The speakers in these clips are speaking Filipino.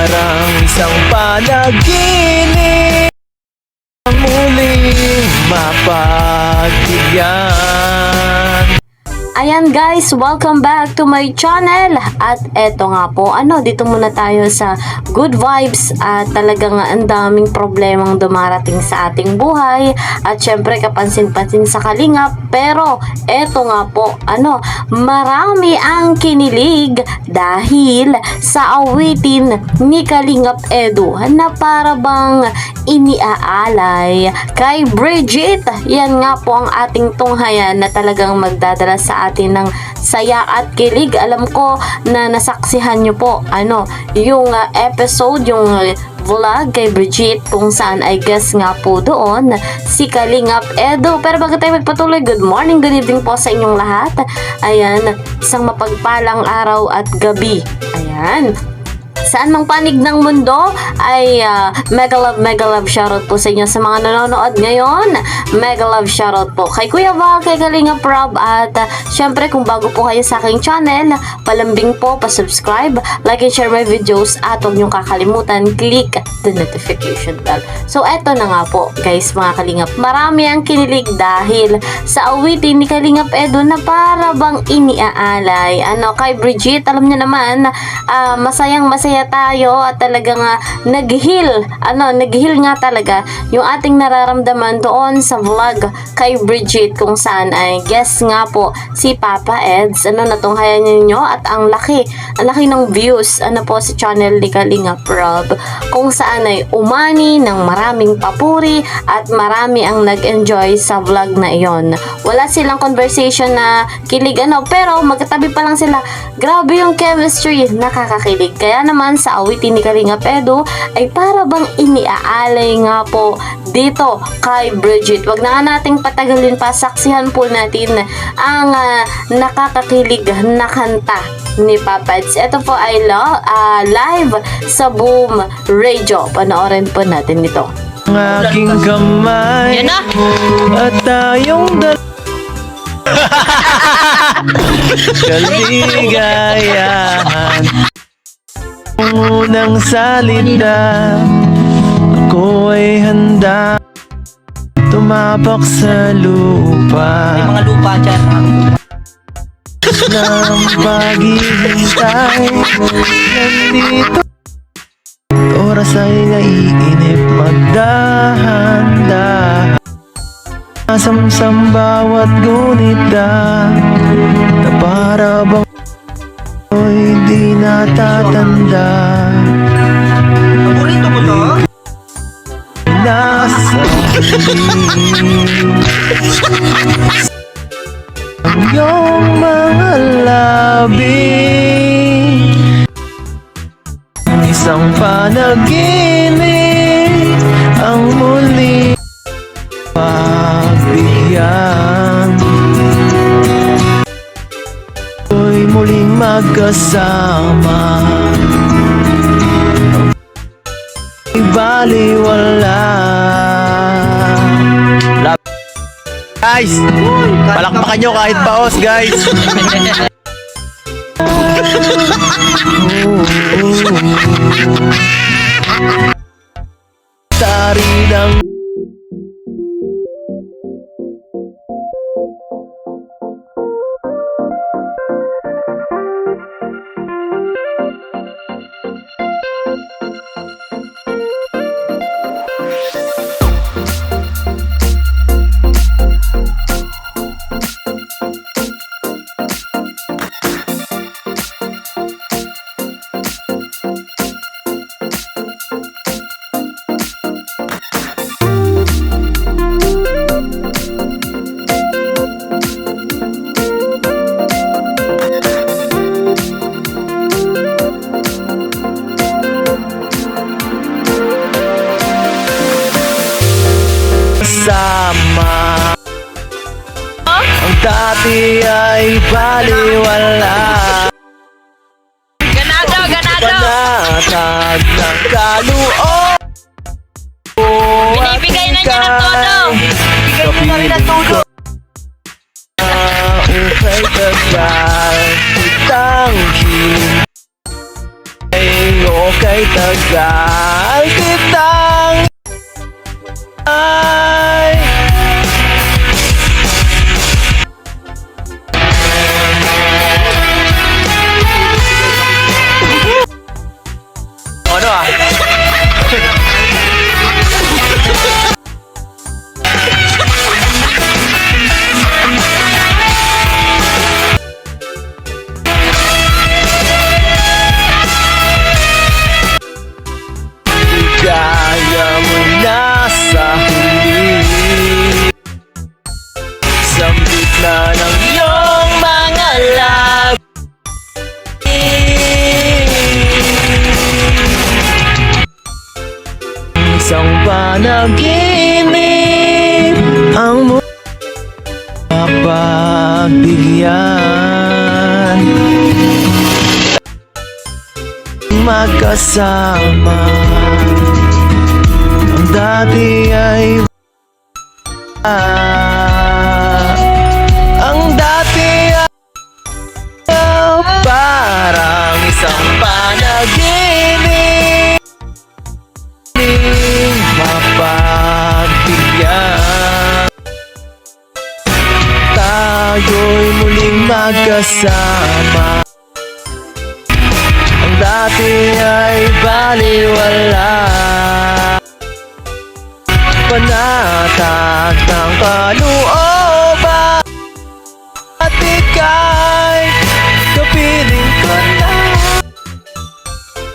parang isang panaginip, muling mapagbigyan. Ayan guys, welcome back to my channel. At eto nga po, dito muna tayo sa good vibes. At talagang ang daming problemang dumarating sa ating buhay. At syempre kapansin-pansin sa Kalingap. Pero eto nga po, marami ang kinilig dahil sa awitin ni Kalingap Edu na para bang iniaalay kay Bridget. Yan nga po ang ating tunghayan na talagang magdadala sa atin ng saya at kilig. Alam ko na nasaksihan nyo po yung episode, yung vlog kay Bridget, kung saan I guess nga po doon si Kalingap Edu. Pero bago tayo magpatuloy, good morning, good evening po sa inyong lahat. Ayan, isang mapagpalang araw at gabi. Ayan, saan mang panig ng mundo ay mega love shoutout po sa inyo sa mga nanonood ngayon. Mega love shoutout po kay Kuya Val, kay Kalingap Rob, at syempre kung bago po kayo sa aking channel, palambing po, pa-subscribe, like and share my videos, at huwag niyong kakalimutan click the notification bell. So eto na nga po guys mga Kalingap, marami ang kinilig dahil sa awitin ni Kalingap Edu na para bang iniaalay kay Bridget. Alam niyo naman, masaya tayo at talagang nag-heal nga talaga yung ating nararamdaman doon sa vlog kay Bridget, kung saan ay guess nga po si Papa Eds. Natunghayan ninyo at ang laki ng views po sa channel ni Kalingap Rob, kung saan ay umani ng maraming papuri at marami ang nag-enjoy sa vlog na iyon. Wala silang conversation na kilig pero magkatabi pa lang sila, grabe yung chemistry, nakakakilig. Kaya naman sa awitin ni Kalingap Edu ay para bang iniaalay nga po dito kay Bridget. Wag na nga nating patagalin pa, saksihan po natin ang nakakakilig na kanta ni Papa Eds. Ito po ay live sa Boom Radio. Panoorin po natin ito. Ang aking kamay at tayong kaligayahan. Ang unang salita, ako ay handa tumapak sa lupa. May mga lupa dyan. Ng paghihintay, nandito oras ay naiinip, magdahan-dahan. Samsam bawat gunita na para bang hindi natatanda. Paborito mo to? Nasa ang iyong mga labi, isang panaginip ang muli pagbigyan. Ako'y muling magkasama, ibaliwala. Guys, palakpakan nyo kahit paos guys. Tari ng sama. Ang dati ay baliwala. Ganado! Panatag ng kaloob. Binibigay na niya ng todo! Bigay niya na rin ng todo! Ukay tagal kitang Kay tagal kitang ay ano ah? Kaya mo na sa huli Sambit na ng iyong mga labi Isang panaginip ang mapagbigyan Magkasama Ang dati ay Ang dati ay parang isang panaginip Mapagbigyan Tayo'y muling magkasama Ang dati ay baliwala Panatag ng kalooban At ika'y kapiling ko na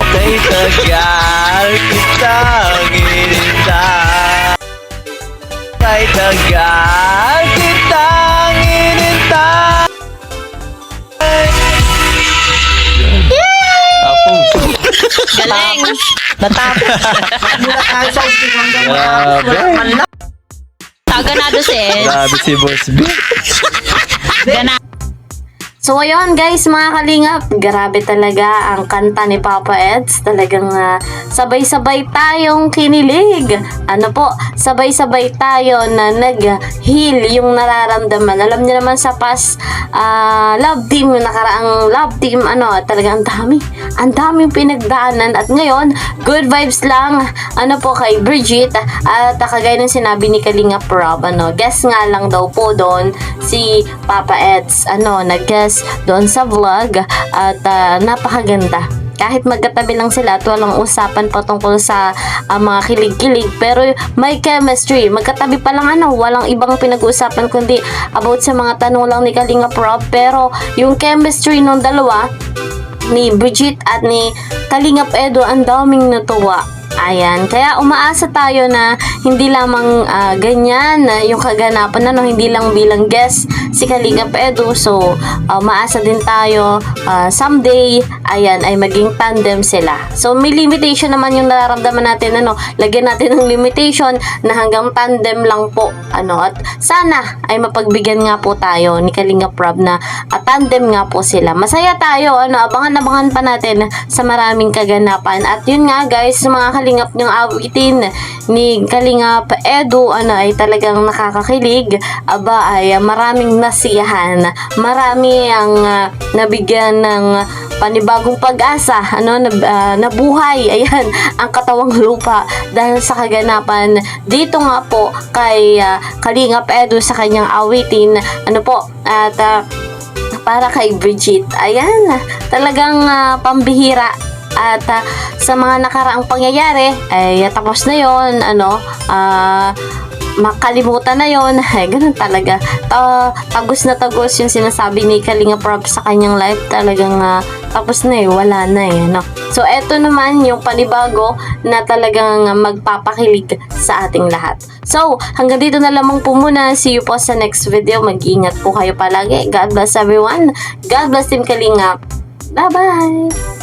Kay tagal kitang inintay Kay tagal kitang inintay Galing! Natapos. Mula tayo sa isip hanggang Grabe. Ganado si Ed. Grabe si Boss B. Ganado. So ayun guys, mga kalingap, grabe talaga ang kanta ni Papa Eds. Talagang sabay-sabay tayong kinilig. Ano po, sabay-sabay tayo na nag-heal yung nararamdaman. Alam niyo naman sa past love team, yung nakaraang love team, talagang ang daming pinagdaanan. At ngayon, good vibes lang, po kay Bridget. At kagaya ng sinabi ni Kalinga Rob, guest nga lang daw po doon si Papa Eds, nag-guest doon sa vlog at napakaganda. Kahit magkatabi lang sila at walang usapan patungkol sa mga kilig-kilig, pero may chemistry. Magkatabi pa lang walang ibang pinag-uusapan kundi about sa mga tanong lang ni Kalinga Rob, pero yung chemistry ng dalawa ni Bridget at ni Kalingap Edo ang daming natuwa. Ayan, kaya umaasa tayo na hindi lamang ganyan yung kaganapan hindi lang bilang guest si Kalingap Edo. So, umaasa din tayo someday, ayan, ay maging tandem sila. So, may limitation naman yung nararamdaman natin, lagyan natin ng limitation na hanggang tandem lang po, at sana ay mapagbigyan nga po tayo ni Kalingap Rob na tandem nga po sila. Masaya tayo, abangan pa natin sa maraming kaganapan. At yun nga guys, mga Kalingap niyong awitin ni Kalingap Edo, ay talagang nakakakilig. Ay maraming nasiyahan, marami ang nabigyan ng panibagong pag-asa, na buhay, ayan, ang katawang lupa dahil sa kaganapan dito nga po kay Kalingap Edo sa kanyang awitin, at para kay Bridget. Ayan, talagang pambihira. At sa mga nakaraang pangyayari ay tapos na yon, makalimutan na yon. Ay, ganun talaga. Tagos na tagos yung sinasabi ni Kalinga Rob sa kanyang life. Talagang tapos na wala na So, eto naman yung panibago na talagang magpapakilig sa ating lahat. So, hanggang dito na lamang po muna. See you po sa next video. Mag-iingat po kayo palagi. God bless everyone. God bless Team Kalingap. Bye-bye!